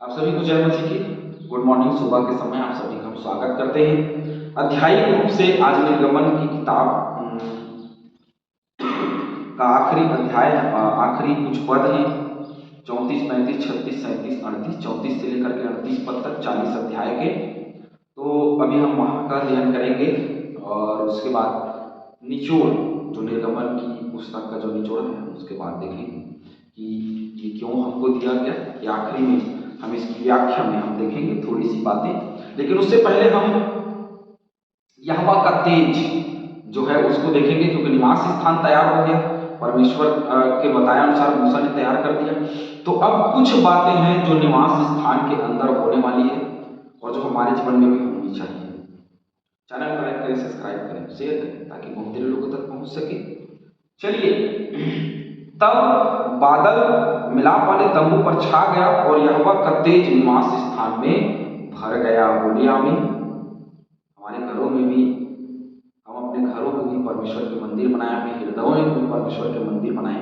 आप सभी को जय मसीह की गुड मॉर्निंग। सुबह के समय आप सभी का हम स्वागत करते हैं। अध्यायिक रूप से आज निर्गमन की किताब का आखिरी अध्याय, आखिरी कुछ पद हैं 34, 35, 36, 37, 38, 34 से लेकर के 38 पद तक 40 अध्याय के। तो अभी हम वहाँ का अध्ययन करेंगे और उसके बाद निचोड़, जो निर्गमन की पुस्तक का जो निचोड़ है उसके बाद देखेंगे कि ये क्यों हमको दिया गया। कि आखिरी में हम इसकी व्याख्या में हम देखेंगे थोड़ी सी बातें, लेकिन उससे पहले हम यहोवा का तेज जो है उसको देखेंगे, क्योंकि निवास स्थान तैयार हो गया, परमेश्वर के बताया अनुसार मूसा ने तैयार कर दिया। तो अब कुछ बातें हैं जो निवास स्थान के अंदर होने वाली है और जो हमारे जीवन में भी होनी चाहिए। चैनल को लाइक करें, सब्सक्राइब करें, शेयर करें ताकि बहुत देर लोगों तक पहुंच सके। चलिए, तब बादल मिलाप वाले तंबू पर छा गया और यहोवा का तेज निवास स्थान में भर गया। बोलिए आमीन। हमारे घरों में भी, हम अपने घरों को भी परमेश्वर के मंदिर बनाए, अपने हृदयों में भी परमेश्वर के मंदिर बनाए,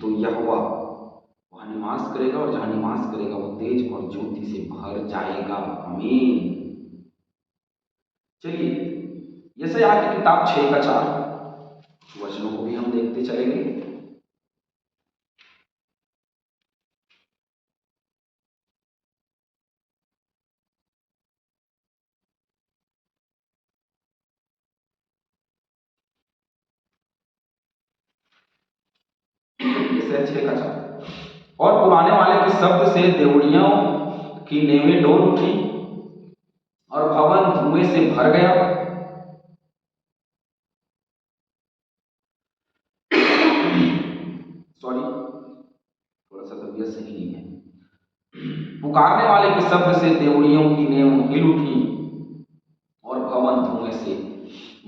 तो यहोवा वहां निवास करेगा और जहां निवास करेगा वो तेज और ज्योति से भर जाएगा। आमीन। चलिए, यशायाह की किताब 6:4 वचनों को भी हम देखते चलेंगे। यशायाह 6:4, और पुराने वाले के शब्द से देवड़ियों की नेवें डोल उठी और भवन धुएं से भर गया। सॉरी, थोड़ा सा तबीयत सही नहीं है। पुकारने वाले के शब्द से देवड़ियों की नेव हिल उठी और भवन धुएं से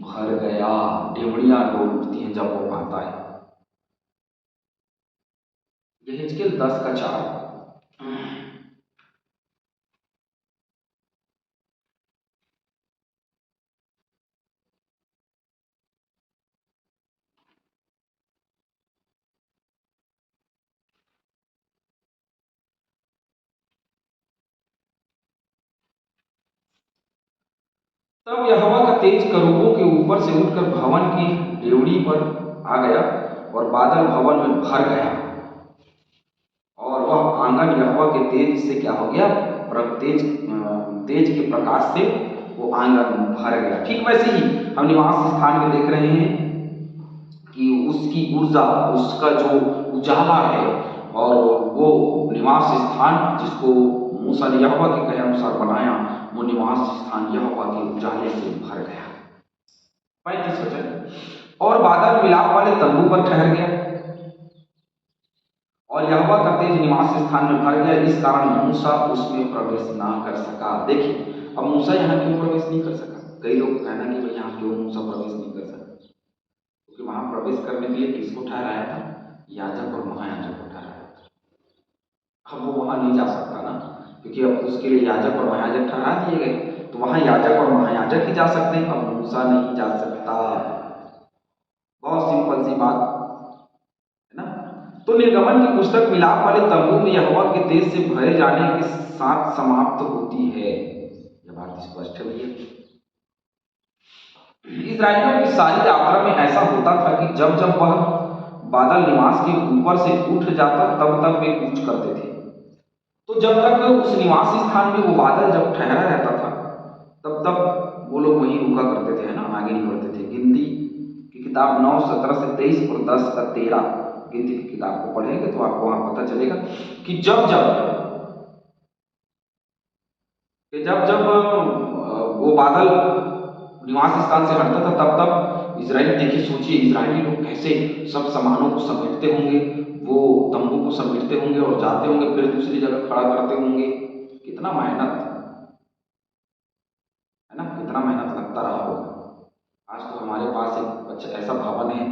भर गया। देवड़ियां डोल उठती हैं जब वो आता है। यह हिजकिय्याह 10:4। तब यहोवा का तेज करूबों के ऊपर से उठकर भवन की डेवड़ी पर आ गया और बादल भवन में भर गया और वह आंगन यहोवा के तेज से क्या हो गया? तेज के प्रकाश से वो आंगन भर गया। ठीक वैसे ही हम निवास स्थान में देख रहे हैं कि उसकी ऊर्जा, उसका जो उजाला है, और वो निवास स्थान जिसको मूसा ने यहोवा के कहे अनुसार बनाया, वो निवास स्थान यहोवा के उजाले से भर गया। 35 वचन, और बादल मिलाप वाले तंबू पर ठहर गया और यहोवा का तेज निवास स्थान में भर गया, इस कारण मूसा उसमें प्रवेश ना कर सका। देखिए, अब मूसा यहाँ क्यों प्रवेश नहीं कर सका? कई लोग कहना कि भाई यहाँ क्यों मूसा प्रवेश नहीं कर सका? क्योंकि वहां प्रवेश करने के लिए किसको ठहराया था? याजक और महायाजक को ठहराया था। अब वो वहां नहीं जा सकता ना, क्योंकि अब उसके लिए याजक और महायाजक ठहरा दिए गए, तो वहां याजक और महायाजक ही जा सकते हैं, अब मूसा नहीं जा सकता। बहुत सिंपल सी बात है ना। तो निर्गमन की पुस्तक मिलाप वाले तंबू में यहोवा के तेज से भरे जाने के साथ समाप्त होती है। यह बात स्पष्ट है भैया। इस्राएलियों की सारी यात्रा में ऐसा होता था कि जब जब वह बादल निवास के ऊपर से उठ जाता तब तब वे कूच करते थे। तो जब तक उस निवास स्थान में वो बादल जब ठहरा रहता था तब तक वो लोग वहीं रुका करते थे, है ना, आगे नहीं बढ़ते थे। गिनती की किताब 9:17 से 23 और 10:13 गिनती की किताब को पढ़ेंगे तो आपको वहां पता चलेगा कि जब जब वो बादल निवास स्थान से हटता था तब तब इजराइली, देखिए सोचिए, इजराइली लोग कैसे सब सामानों को समेटते होंगे, वो तंबू को समेटते होंगे और जाते होंगे, फिर दूसरी जगह खड़ा करते होंगे। कितना मेहनत है ना, कितना मेहनत लगता रहा होगा। आज तो हमारे पास एक अच्छा ऐसा भवन है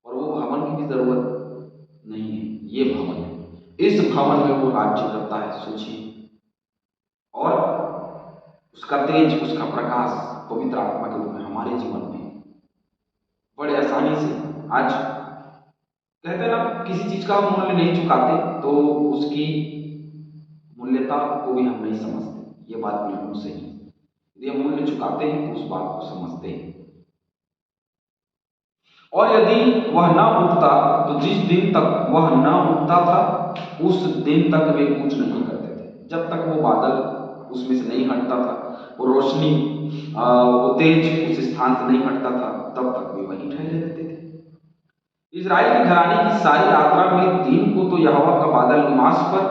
और वो भवन की भी जरूरत नहीं है, ये भवन है, इस भवन में वो राज्य करता है। सोचिए, और उसका तेज, उसका प्रकाश पवित्र आत्मा के रूप में हमारे जीवन में बड़े आसानी से आज कहते हैं ना, किसी चीज का मूल्य नहीं चुकाते तो उसकी मूल्यता को भी हम नहीं समझते। ये बात बिल्कुल सही है। यदि हम मूल्य चुकाते हैं तो उस बात को समझते हैं। और यदि वह न उठता तो जिस दिन तक वह न उठता था उस दिन तक वे कुछ नहीं करते थे। जब तक वो बादल उसमें से नहीं हटता था, वो रोशनी वो तेज उस स्थान से नहीं हटता था, तब तक वे वहीं ठहरे रहते थे। इजराइल के घराने की सारी यात्रा में दिन को तो यहोवा का बादल निवास पर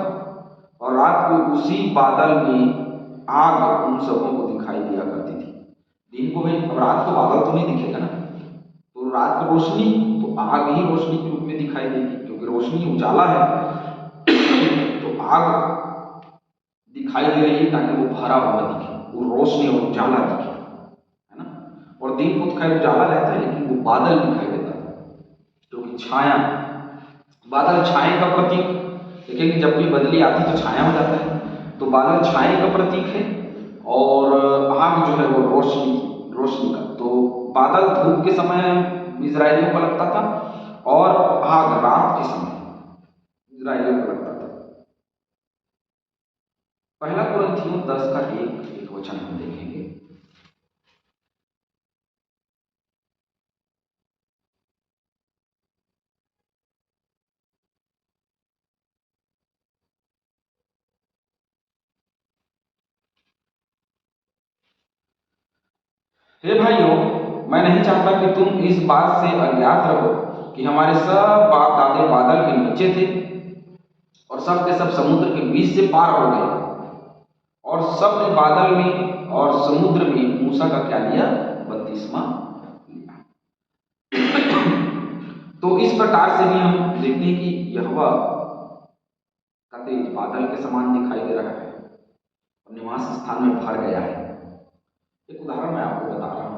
और रात को उसी बादल में आग उन सबों को दिखाई दिया करती थी। दिन को भाई, अब रात को बादल तो नहीं दिखेगा ना, तो रात को रोशनी, तो आग ही रोशनी के रूप में दिखाई देगी, क्योंकि रोशनी उजाला है तो आग दिखाई दे रही है ताकि वो भरा हुआ दिखे, वो रोशनी और उजाला दिखे, है ना। और दिन को तो खैर उजाला रहता है, लेकिन वो बादल दिखाई देता है क्योंकि छाया, बादल छाया का प्रतीक, देखेंगे जब भी बदली आती तो छाया हो जाता है, तो बादल छाया का प्रतीक है और आग जो है वो रोशनी का। तो बादल धूप के समय इजरायलियों को लगता था और आग रात के समय इजरायलियों को लगता था। पहला कुरिन्थियों 10 का एक वचन हम देखेंगे। हे भाइयों, मैं नहीं चाहता कि तुम इस बात से अज्ञात रहो कि हमारे सब बाप दादे बादल के नीचे थे और सब के सब समुद्र के बीच से पार हो गए और सब ने बादल में और समुद्र में मूसा का क्या लिया? बपतिस्मा लिया। तो इस प्रकार से भी हम देखते हैं कि यहोवा का तेज बादल के समान दिखाई दे रहा है और निवास स्थान में भर गया है। एक उदाहरण मैं आपको बता रहा हूं।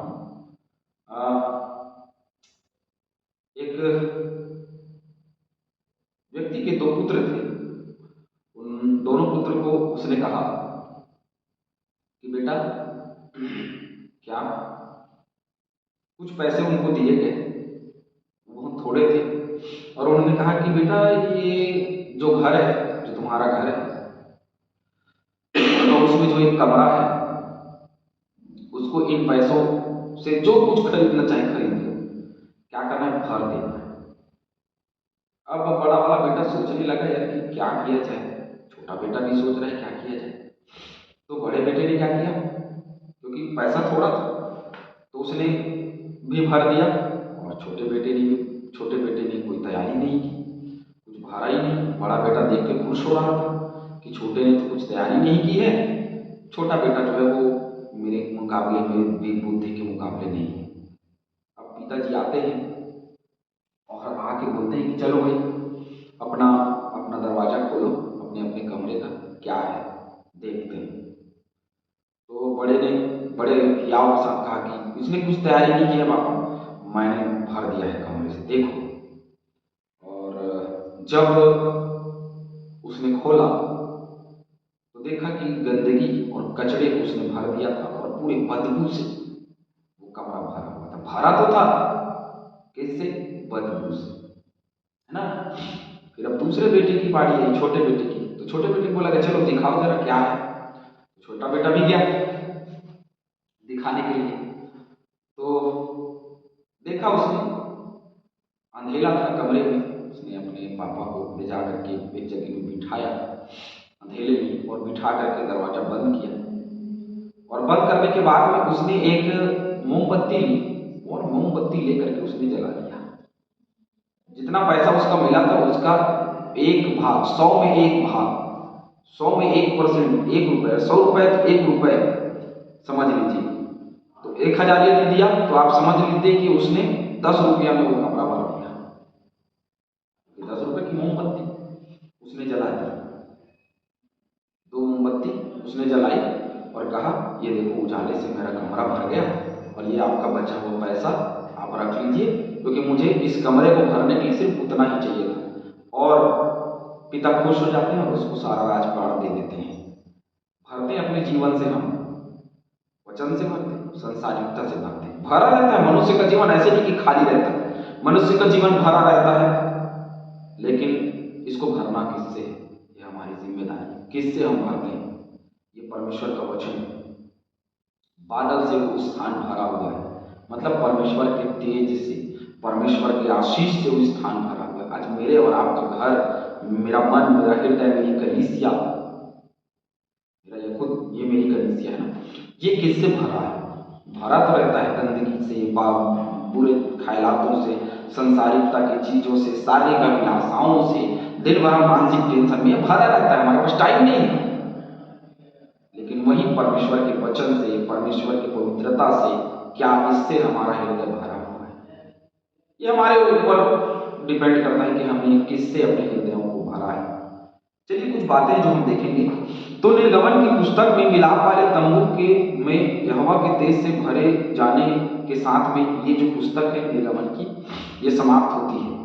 एक व्यक्ति के 2 पुत्र थे। उन दोनों पुत्र को उसने कहा कि बेटा, क्या कुछ पैसे उनको दिए गए, बहुत थोड़े थे, और उन्होंने कहा कि बेटा, ये जो घर है, जो तुम्हारा घर है, और उसमें जो एक कमरा है, उसको इन पैसों से जो कुछ खरीदना चाहे खरीद लो। क्या करना है? भर देना है। अब बड़ा वाला बेटा सोचने लगा यार कि क्या किया जाए। छोटा बेटा भी सोच रहा है क्या किया जाए। तो बड़े बेटे ने क्या किया, क्योंकि पैसा थोड़ा था तो उसने भी भर दिया, और छोटे बेटे ने कोई तैयारी नहीं की, कुछ भरा ही नहीं। बड़ा बेटा देख के खुश हो रहा था कि छोटे ने तो कुछ तैयारी नहीं की है, छोटा बेटा जो है वो मेरे मुकाबले में बुद्धि के मुकाबले नहीं है। अब पिताजी आते हैं और आके बोलते हैं कि चलो भाई, अपना अपना दरवाजा खोलो, अपने अपने कमरे का क्या है देखते हैं। तो बड़े याव के साथ कहा कि उसने कुछ तैयारी नहीं की है पापा, मैंने भर दिया है कमरे से, देखो। और जब उसने खोला तो देखा कि गंदगी और कचड़े को उसने भर दिया था और पूरे बदबू से वो कमरा भरा हुआ था। भरा तो था किससे? बदबू से, है ना। फिर अब दूसरे बेटे की बारी है, छोटे बेटे की। तो छोटे बेटे को लगा चलो दिखाओ जरा क्या है। छोटा बेटा भी गया दिखाने के लिए। तो देखा उसने, अंधेला था कमरे में। उसने अपने पापा को ले जा करके एक जगह में बिठाया अंधेले में और बिठा करके दरवाजा बंद किया। और बंद करने के बाद में उसने एक मोमबत्ती ली और मोमबत्ती लेकर के उसने जला दिया। जितना पैसा उसका मिला था उसका एक भाग, 100 में एक भाग, 100 में 1%, 1 रुपये, 100 रुपये तो 1 रुपये समझ लीजिए। तो 1000 यदि दिया तो आप समझ लीजिए कि उसने 10 रुपया में वो कमरा भर दिया। 10 रुपये की मोमबत्ती उसने जला दी, 2 मोमबत्ती उसने जलाई और कहा ये देखो उजाले से मेरा कमरा भर गया और ये आपका बचा हुआ पैसा आप रख लीजिए, क्योंकि मुझे इस कमरे को भरने के लिए सिर्फ उतना ही चाहिए था। और पिता खुश हो जाते हैं और उसको सारा राजपाट दे देते हैं। भरते हैं अपने जीवन से, हम वचन से भरते हैं, संसारिकता से भरते हैं। भरा रहता है मनुष्य का जीवन, ऐसे नहीं कि खाली रहता है। मनुष्य का जीवन भरा रहता है, लेकिन इसको भरना किससे है? हमारी जिम्मेदारी। किससे हम भरते हैं? ये परमेश्वर का वचन है। बादल से वो स्थान भरा हुआ है, मतलब परमेश्वर के तेज से, परमेश्वर के आशीष से वो स्थान भरा हुआ है। आज मेरे और आपका घर, मेरा मन, मेरा हृदय, मेरी कलीसिया, मेरा ये खुद, ये मेरी कलीसिया है ना, ये किससे भरा है? भरा तो रहता है गंदगी से, बुरे ख्यालातों से, संसारिकता की चीजों से, शारीरिक अभिलाषाओं से, दिन भर मानसिक टेंशन में भरा रहता है। हमारे पास टाइम नहीं है। लेकिन वही परमेश्वर के वचन से, परमेश्वर की पवित्रता से, क्या इससे हमारा हृदय भरा हुआ है? ये हमारे ऊपर डिपेंड करता है कि हमने किससे अपने हृदयों को भरा है। चलिए कुछ बातें जो हम देखेंगे। तो निर्गमन की पुस्तक में मिलाप वाले तंबू के में यहोवा के तेज से भरे जाने के साथ में ये जो पुस्तक है निर्गमन की, ये समाप्त होती है।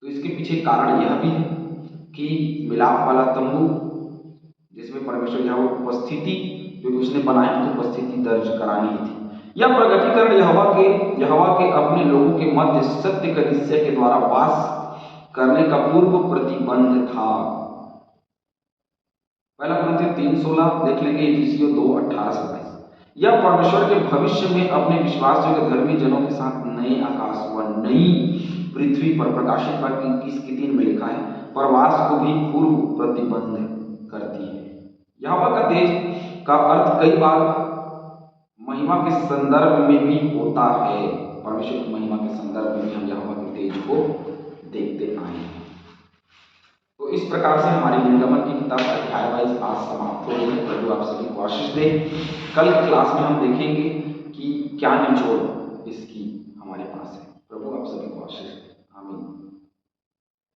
तो इसके पीछे कारण यह भी है कि मिलाप वाला तंबू जिसमें परमेश्वर यहोवा की उपस्थिति, जो कि उसने बनाई तो उपस्थिति दर्ज करानी थी। यह प्रगटीकरण यहोवा के अपने लोगों के मध्य सत्य कलीसिया के द्वारा वास करने का पूर्व प्रतिबंध था। पहला कुरिन्थियों 3:16 देख लेंगे, इफिसियों 2:18-27। यह परमेश्वर के भविष्य में अपने विश्वासयोग्य धर्मी जनों के साथ नए आकाश व नई पृथ्वी पर प्रकाशित वाक्य की स्थिति में लिखा है, प्रवास को भी पूर्व प्रतिबंध करती है। यहोवा का तेज का अर्थ कई बार महिमा के संदर्भ में भी होता है। परमेश्वर की महिमा के संदर्भ में भी हम यहोवा के तेज को देखते आए हैं। तो इस प्रकार से हमारी निर्गमन की किताब अध्याय वाइज आज समाप्त हो गई है। प्रभु आप सभी को आशीष दे। कल की क्लास में हम देखेंगे कि क्या निचोड़ इसकी